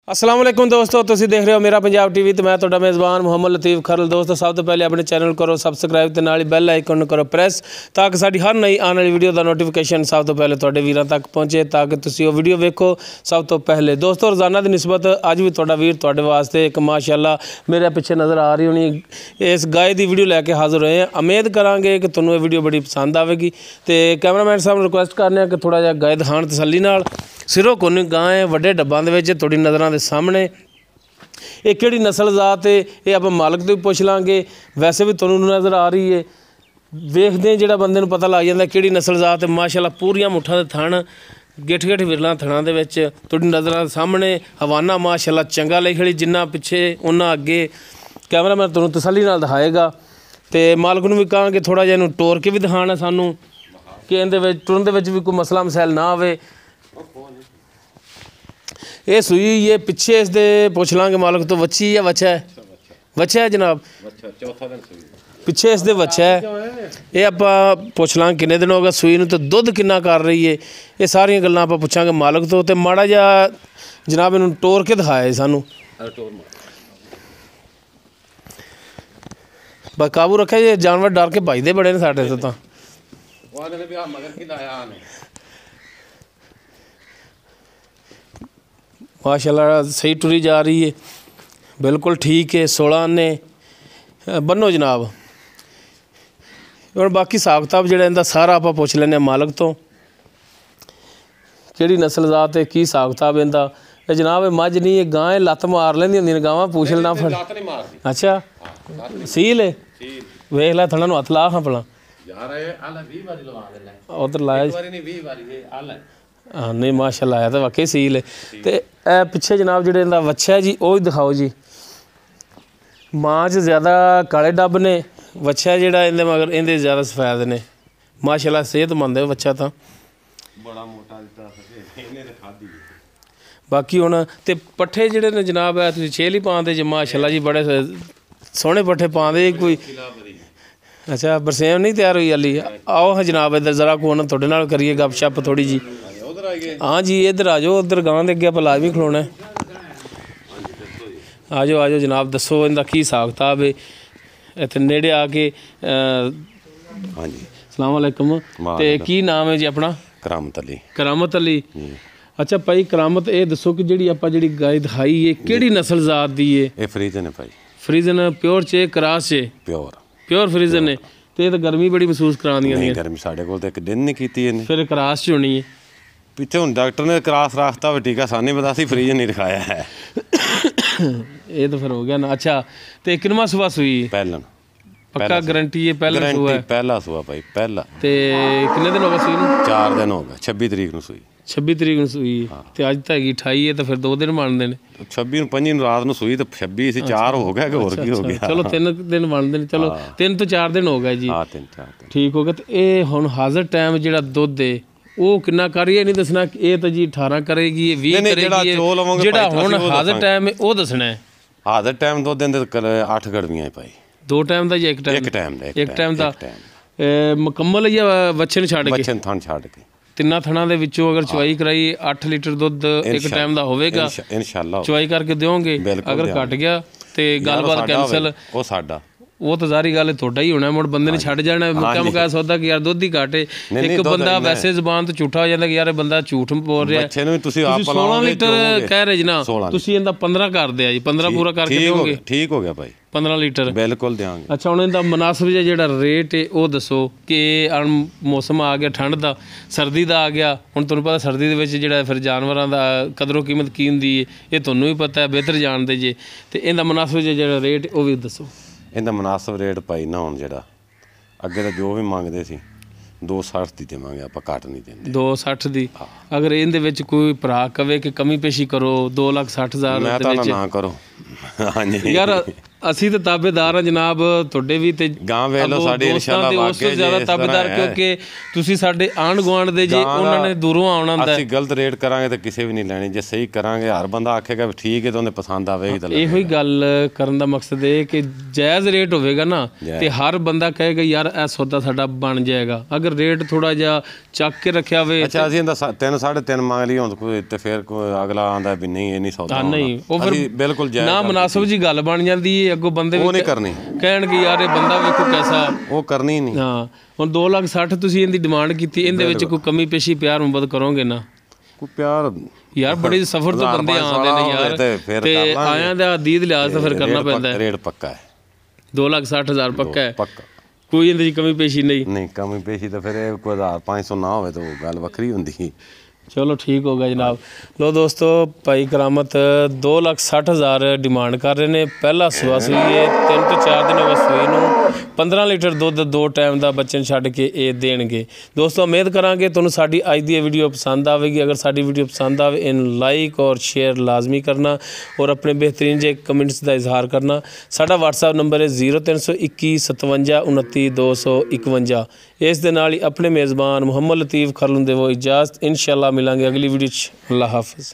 अस्सलाम वालेकुम दोस्तों, तुसीं देख रहे हो मेरा पंजाब टीवी तो मैं तुहाडा मेज़बान मुहम्मद लतीफ़ खरल। दोस्तों सब तो पहले अपने चैनल करो सबसक्राइब तो नाल बैल आइकन करो प्रेस ताकि साडी हर नई आने वाली वीडियो का नोटिफिकेशन सब तो पहले तुहाडे वीरां तक पहुँचे ताकि तुसीं वो वीडियो वेखो सब तो पहले। दोस्तों रोज़ाना की निस्बत अज भी तुहाडा वीर तुहाडे वास्ते एक माशाअल्लाह मेरे पिछे नज़र आ रही होनी इस गाय की वीडियो लैके हाज़र होए हैं। उम्मीद करांगे कि तुहानूं ये वीडियो बड़ी पसंद आएगी। तो कैमरामैन साहब रिक्वेस्ट करने कि थोड़ा जिहा गाय दिखाण तसल्ली नाल। सिरों कोनी गां है वड्डे डब्बां दे विच तुहाडी नज़रां दे सामने। ये किहड़ी नस्ल जात है ये आप मालक तो भी पुछ लांगे, वैसे भी तुहानूं नज़र आ रही है। वेखदे जिहड़ा बंदे नूं पता लग जांदा किहड़ी नस्ल जात है। माशाअल्लाह पूरियां मुठ्ठां दे थण गिठ गिठ विरलां थणां दे विच तुहाडी नज़रां दे सामने। हवाना माशाअल्लाह चंगा लिख खड़ी, जिन्ना पिछे उन्ना अगे कैमरामैन तुहानूं तसल्ली नाल दिखाएगा। तो मालक नूं भी कहांगे थोड़ा जिहा इहनूं टोर के भी दिखाना सानूं कि इहदे विच टुरन दे विच भी कोई मसला मसैल ना आवे। ये सुई ये पिछे इस दे पुछ लांगे मालक तो वच्छी या वच्छा है? वच्छा है जनाब, पिछे इस दे वच्छा है। ये आप पुछ लांगे किन्ने दिन हो गए सुई नूं तो दुध किन्ना कर रही है। ये सारियां गल्लां आप पुछांगे मालक तो माड़ा जिहा जनाब इहनूं टोर के दिखाए सानूं। बस काबू रखे ये जानवर डर के भजदे बड़े ने साडे तो। माशाल्लाह सही टुरी जा रही है, बिल्कुल ठीक है। 16 आने बनो जनाब। और बाकी हिसाब किताब जिहड़ा इहदा सारा आप पुछ लैने मालक तो किहड़ी नस्ल जात है की हिसाब किताब इहदा। जनाब मझ नहीं ये गां है, लत्त मार लैंदी हुंदी गावां पूछ लेना फड़। अच्छा सील है, वेख लै थणा नूं हत्थ ला हां भला उधर लाया। हाँ नहीं माशाअल्लाह है तो वाकई सील है। तो पिछे जनाब जिहड़े इहदा वच्छा है जी वो ही दिखाओ जी। मां च ज़्यादा काले डब ने, वच्छा जिहड़ा इहदे मगर इहदे ज़्यादा सफेद ने। माशाअल्लाह सेहतमंद है वच्छा तो बड़ा मोटा बाकी हुण ते पट्ठे जिहड़े ने जनाब है तुसीं छेल ही पांदे जी माशाअल्लाह जी, बड़े सोहणे पट्ठे पांदे कोई। अच्छा बरसेम नहीं तैयार हुई हाली? आओ हाँ जनाब इधर ज़रा को थोड़े नाल करिए गपशप थोड़ी जी। हाँ जी इधर आ जाओ, उधर गांव दे अगे आप लाजमी खलोना है। आ जाओ आ जाओ जनाब, दसो इनका की हिसाब किताब है इत्थे नेड़े आके। हाँ जी अस्सलाम वालेकुम। ते की नाम है जी अपना? करामत अली। करामत अली। अच्छा भाई करामत ये दसो कि जिहड़ी आपां जिहड़ी गाय दिखाई है किहड़ी नस्ल जात दी है? ये फ्रीजन है भाई। फ्रीजन प्योर चे क्रास चे? प्योर फ्रीजन है। तो ये तो गर्मी बड़ी महसूस करांदियां ने। गर्मी साढ़े कोल तो एक दिन नहीं कीती इहने। फिर क्रास च होनी है पिछे। हुण डॉक्टर ने क्रास रास्ता भी टीका सानी पता सी, फ्रीजन नहीं दिखाया है। ये तो फिर हो गया ना। अच्छा तो किनवा सुबह सुई? पहला पक्का गारंटी है? पहला सुबह है? पहला सुबह भाई पहला। ते कितने दिन हो गए सुई नूं? 4 दिन हो गए। 26 तरीक नूं सुई। 26 तरीक नूं सुई ते अज तो हैगी 28 है तो फिर 2 दिन बनते हैं। 26 नूं 5 रात नूं सुई तो 26 सी 4 हो गया कि होर की हो गया। चलो 3 दिन बनते हैं। चलो 3 तो 4 दिन हो गए जी। हाँ 3-4 दिन ठीक हो गया। तो ये हुण हाज़र टाइम जिहड़ा दुध है वो कितना कर रही है नहीं दसना। ये तो जी 18 करेगी, 20 करेगी। जिहड़ा हुण हाज़र टाइम है वो दसना है। हाज़र टाइम 2 दिन 8 गड़वियां है भाई। 2 टाइम का या एक टाइम? एक टाइम का मुकम्मल या वच्छे नूं छड्ड के? वच्छे थण छड्ड के तिन्ना थणा दे विचों अगर चवाई कराई 8 लीटर दुध एक टाइम का होवेगा इंशाअल्लाह। चवाई करके दोगे, अगर घट गया तो गलबात कैंसल। वो साडा वो तो सारी गल थोड़ा ही होना। मुड़ बंदे ने छड़ जाना मुक्का मुकाया सौदा कि यार दुध ही घट है। एक बंदा वैसे जबान तो झूठा हो जाता कि यार बंदा झूठ बोल रहा है। 16 लीटर कह रहे जी ना, तुसीं इहदा 15 कर दिया जी। 15 पूरा करके दोगे? ठीक हो गया भाई 15 लीटर बिल्कुल देंगे। अच्छा हुण इहदा मुनासिब जिहा रेट है वो दसो कि मौसम आ गया ठंड का, सर्दी का आ गया। हुण तुहानूं पता सर्दी दे विच जिहड़ा फिर जानवरां दा कदरों कीमत की हुंदी है ये तुहानूं भी पता है, बेहतर जानदे जे। ते इहदा मुनासिब जिहा रेट वो भी दसो। इहदा मुनासिब रेट भाई ना हुण जिहड़ा अगे तो जो भी मंगदे सी 260 दी देवांगे आपां, घट नहीं देंदे। 260 दी? अगर इहदे विच कोई भरा कवे कि कमी पेशी करो 2,60,000 मैं तां ना करो। हाँ जी यार ਅਸੀਂ ਤਾਂ ਤਾਬੇਦਾਰ ਹਾਂ ਜਨਾਬ ਤੁਹਾਡੇ ਵੀ ਤੇ ਗਾਂ ਵੇਖ ਲਓ ਸਾਡੇ ਇਨਸ਼ਾਅੱਲਾ ਉਸ ਤੋਂ ਜ਼ਿਆਦਾ ਤਾਬੇਦਾਰ ਕਿਉਂਕਿ ਤੁਸੀਂ ਸਾਡੇ ਆਂਢ ਗੁਆਂਢ ਦੇ ਜੇ ਉਹਨਾਂ ਨੇ ਦੂਰੋਂ ਆਉਣਾ ਹੁੰਦਾ ਅਸੀਂ ਗਲਤ ਰੇਟ ਕਰਾਂਗੇ ਤਾਂ ਕਿਸੇ ਵੀ ਨਹੀਂ ਲੈਣੀ ਜੇ ਸਹੀ ਕਰਾਂਗੇ ਹਰ ਬੰਦਾ ਆਖੇਗਾ ਠੀਕ ਹੈ ਤਾਂ ਉਹਨੇ ਪਸੰਦ ਆਵੇਗੀ ਤਾਂ ਇਹੋ ਹੀ ਗੱਲ ਕਰਨ ਦਾ ਮਕਸਦ ਇਹ ਕਿ ਜਾਇਜ਼ ਰੇਟ ਹੋਵੇਗਾ ਨਾ ਤੇ ਹਰ ਬੰਦਾ ਕਹੇਗਾ ਯਾਰ ਇਹ ਸੌਦਾ ਸਾਡਾ ਬਣ ਜਾਏਗਾ। ਅਗਰ ਰੇਟ ਥੋੜਾ ਜਿਹਾ ਚੱਕ ਕੇ ਰੱਖਿਆ ਹੋਵੇ ਅੱਛਾ ਅਸੀਂ ਇਹਦਾ 3 3.5 ਮੰਗ ਲਈ ਹੁਣ ਕੋਈ ਤੇ ਫਿਰ ਅਗਲਾ ਆਂਦਾ ਵੀ ਨਹੀਂ ਇਹ ਨਹੀਂ ਸੌਦਾ ਨਹੀਂ ਉਹ ਫਿਰ ਬਿਲਕੁਲ ਜਾਇਜ਼ ਨਾ ਮੁਨਾਸਬ ਜੀ ਗੱਲ ਬਣ ਜਾਂਦੀ ਹੈ ਅੱਗੋਂ ਬੰਦੇ ਉਹ ਨਹੀਂ ਕਰਨੀ ਕਹਿਣਗੇ ਯਾਰ ਇਹ ਬੰਦਾ ਵੇਖੋ ਕੈਸਾ ਉਹ ਕਰਨੀ ਨਹੀਂ। ਹਾਂ ਹੁਣ 2,60,000 ਤੁਸੀਂ ਇਹਦੀ ਡਿਮਾਂਡ ਕੀਤੀ ਇਹਦੇ ਵਿੱਚ ਕੋਈ ਕਮੀ ਪੇਸ਼ੀ ਪਿਆਰ ਮੁਹੱਬਤ ਕਰੋਗੇ ਨਾ ਕੋਈ ਪਿਆਰ ਯਾਰ ਬੜੀ ਸਫ਼ਰ ਤੋਂ ਬੰਦੇ ਆਉਂਦੇ ਨੇ ਯਾਰ ਤੇ ਆਇਆਂ ਦਾ ਦੀਦ ਲਿਹਾਜ਼ ਤਾਂ ਫਿਰ ਕਰਨਾ ਪੈਂਦਾ ਹੈ। ਰੇਟ ਪੱਕਾ ਹੈ 2,60,000 ਪੱਕਾ ਹੈ ਪੱਕਾ ਕੋਈ ਇਹਦੇ 'ਚ ਕਮੀ ਪੇਸ਼ੀ ਨਹੀਂ ਕਮੀ ਪੇਸ਼ੀ ਤਾਂ ਫਿਰ ਇਹ ਕੋਈ 1,500 ਨਾ ਹੋਵੇ ਤਾਂ ਉਹ ਗੱਲ ਵੱਖਰੀ ਹੁੰਦੀ। ਚਲੋ ਠੀਕ ਹੋ ਗਿਆ ਜਨਾਬ। ਲੋ ਦੋਸਤੋ ਭਾਈ ਕਰਾਮਤ 2,60,000 ਡਿਮਾਂਡ ਕਰ ਰਹੇ ਨੇ। ਪਹਿਲਾ ਸੂਆ ਸੂਈ ਹੈ 3 ਤੋਂ 4 ਦਿਨ ਹੋ ਗਏ ਸੂਈ ਨੂੰ 15 ਲੀਟਰ ਦੁੱਧ 2 ਟਾਈਮ ਦਾ ਬੱਚੇ ਛੱਡ ਕੇ ਇਹ ਦੇਣਗੇ। ਦੋਸਤੋ ਉਮੀਦ ਕਰਾਂਗੇ ਤੁਹਾਨੂੰ ਸਾਡੀ ਅੱਜ ਦੀ ਇਹ ਵੀਡੀਓ ਪਸੰਦ ਆਵੇਗੀ। ਅਗਰ ਸਾਡੀ ਵੀਡੀਓ ਪਸੰਦ ਆਵੇ ਇਹਨੂੰ ਲਾਈਕ ਔਰ ਸ਼ੇਅਰ ਲਾਜ਼ਮੀ ਕਰਨਾ ਔਰ ਆਪਣੇ ਬਿਹਤਰੀਨ ਜੇ ਕਮੈਂਟਸ ਦਾ ਇਜ਼ਹਾਰ ਕਰਨਾ। ਸਾਡਾ WhatsApp ਨੰਬਰ ਹੈ 0321 57 29 251। ਇਸ ਦੇ ਨਾਲ ਹੀ ਆਪਣੇ ਮੇਜ਼ਬਾਨ ਮੁਹੰਮਦ ਲਤੀਫ ਖਰਲੁੰਦੇ ਵੋ ਇਜਾਜ਼ਤ। इंशाअल्लाह मिलेंगे अगली वीडियो। अल्लाह हाफिज़।